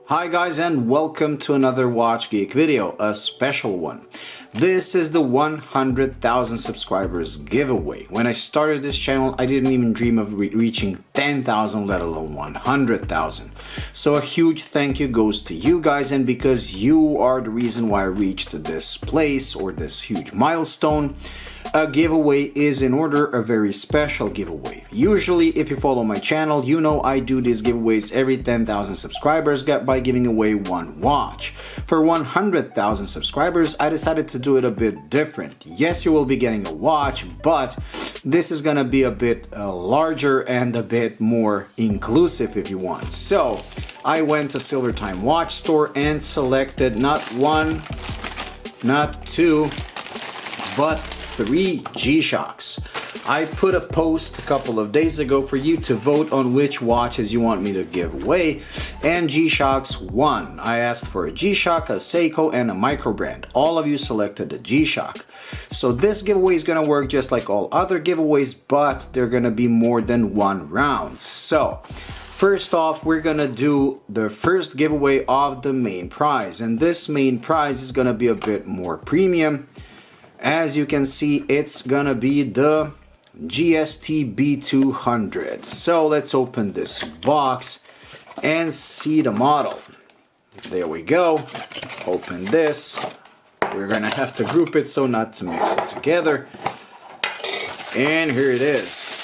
Hi guys, and welcome to another Watch Geek video, a special one. This is the 100,000 subscribers giveaway. When I started this channel, I didn't even dream of reaching 10,000, let alone 100,000. So a huge thank you goes to you guys, and because you are the reason why I reached this place or this huge milestone, a giveaway is in order, a very special giveaway. Usually, if you follow my channel, you know I do these giveaways every 10,000 subscribers by giving away one watch. For 100,000 subscribers, I decided to do it a bit different. Yes, you will be getting a watch, but this is gonna be a bit larger and a bit more inclusive if you want. So I went to Silver Time Watch Store and selected not one, not two, but 3 G-Shocks. I put a post a couple of days ago for you to vote on which watches you want me to give away, and G-Shocks won. I asked for a G-Shock, a Seiko, and a micro brand. All of you selected a G-Shock. So this giveaway is gonna work just like all other giveaways, but they're gonna be more than one round. So first off, we're gonna do the first giveaway of the main prize, and this main prize is gonna be a bit more premium. As you can see, it's gonna be the GST-B200. So let's open this box and see the model. There we go. Open this. We're gonna have to group it so not to mix it together. And here it is.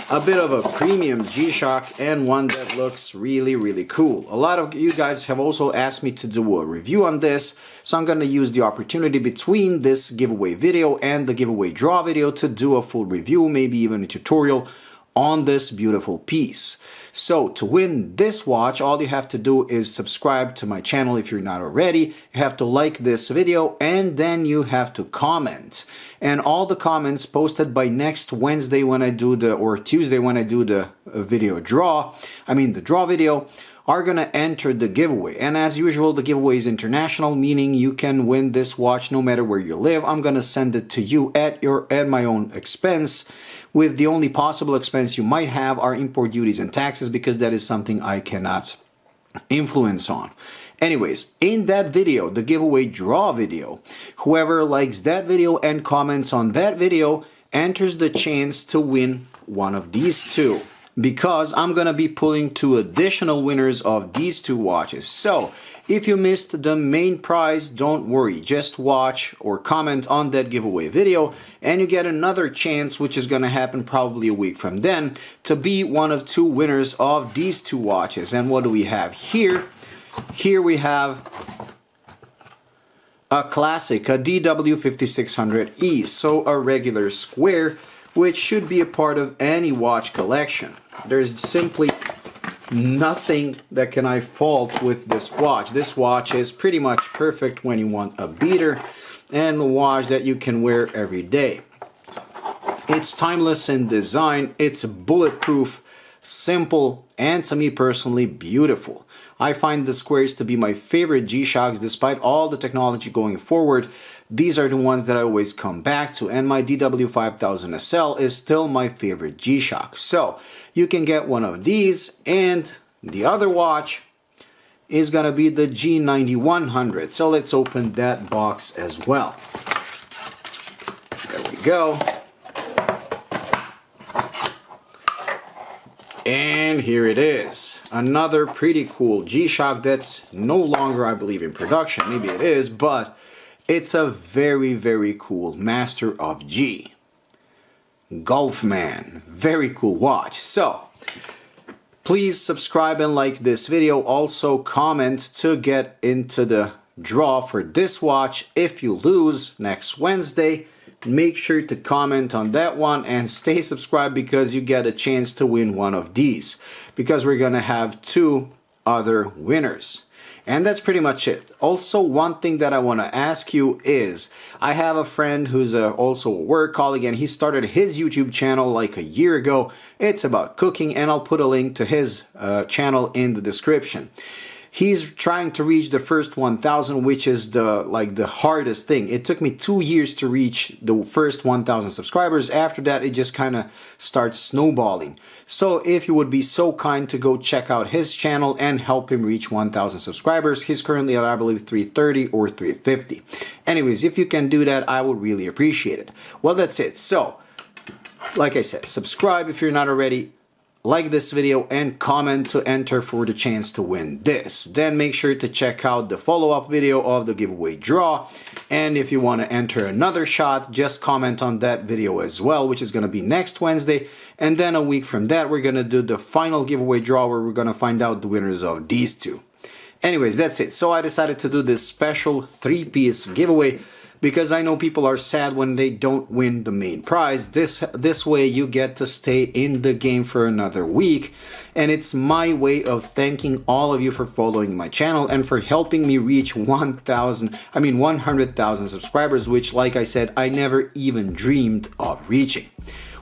A bit of a premium G-Shock, and one that looks really cool. A lot of you guys have also asked me to do a review on this, so I'm gonna use the opportunity between this giveaway video and the giveaway draw video to do a full review, maybe even a tutorial on this beautiful piece. So to win this watch, all you have to do is subscribe to my channel if you're not already. You have to like this video, and then you have to comment. And all the comments posted by next Wednesday when I do or Tuesday when I do the video draw, the draw video, are gonna enter the giveaway. And as usual, the giveaway is international, meaning you can win this watch no matter where you live. I'm gonna send it to you at my own expense, with the only possible expense you might have are import duties and taxes, because that is something I cannot influence on. Anyways, in that video, the giveaway draw video, whoever likes that video and comments on that video enters the chance to win one of these two, because I'm gonna be pulling 2 additional winners of these 2 watches. So if you missed the main prize, don't worry, just watch or comment on that giveaway video and you get another chance, which is gonna happen probably a week from then, to be one of 2 winners of these 2 watches. And what do we have here? Here we have a classic, a DW5600E, so a regular square, which should be a part of any watch collection. There's simply nothing that can I fault with this watch. This watch is pretty much perfect when you want a beater and a watch that you can wear every day. It's timeless in design, it's bulletproof, simple, and to me personally, beautiful. I find the squares to be my favorite G-Shocks despite all the technology going forward. These are the ones that I always come back to, and my DW5000 SL is still my favorite G-Shock. So you can get one of these, and the other watch is gonna be the G9100. So let's open that box as well. There we go. And here it is, another pretty cool G-Shock that's no longer, I believe, in production. Maybe it is, but it's a very cool Master of G. Golfman, very cool watch. So please subscribe and like this video. Also comment to get into the draw for this watch. If you lose next Wednesday, make sure to comment on that one and stay subscribed, because you get a chance to win one of these, because we're gonna have 2 other winners. And that's pretty much it. Also, one thing that I want to ask you is, I have a friend who's also a work colleague, and he started his YouTube channel like a year ago. It's about cooking, and I'll put a link to his channel in the description. He's trying to reach the first 1,000, which is the hardest thing. It took me 2 years to reach the first 1,000 subscribers. After that, it just kind of starts snowballing. So if you would be so kind to go check out his channel and help him reach 1,000 subscribers. He's currently at, I believe, 330 or 350. Anyways, if you can do that, I would really appreciate it. Well, that's it. So, like I said, subscribe if you're not already. Like this video and comment to enter for the chance to win this. Then make sure to check out the follow-up video of the giveaway draw. And if you want to enter another shot, just comment on that video as well, which is going to be next Wednesday. And then a week from that, we're going to do the final giveaway draw where we're going to find out the winners of these two. Anyways, that's it. So I decided to do this special 3-piece giveaway because I know people are sad when they don't win the main prize. This way you get to stay in the game for another week, and it's my way of thanking all of you for following my channel and for helping me reach 100,000 subscribers, which, like I said, I never even dreamed of reaching.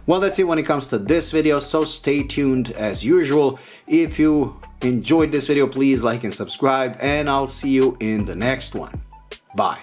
Well, that's it when it comes to this video, so stay tuned as usual. If you enjoyed this video, please like and subscribe, and I'll see you in the next one. Bye.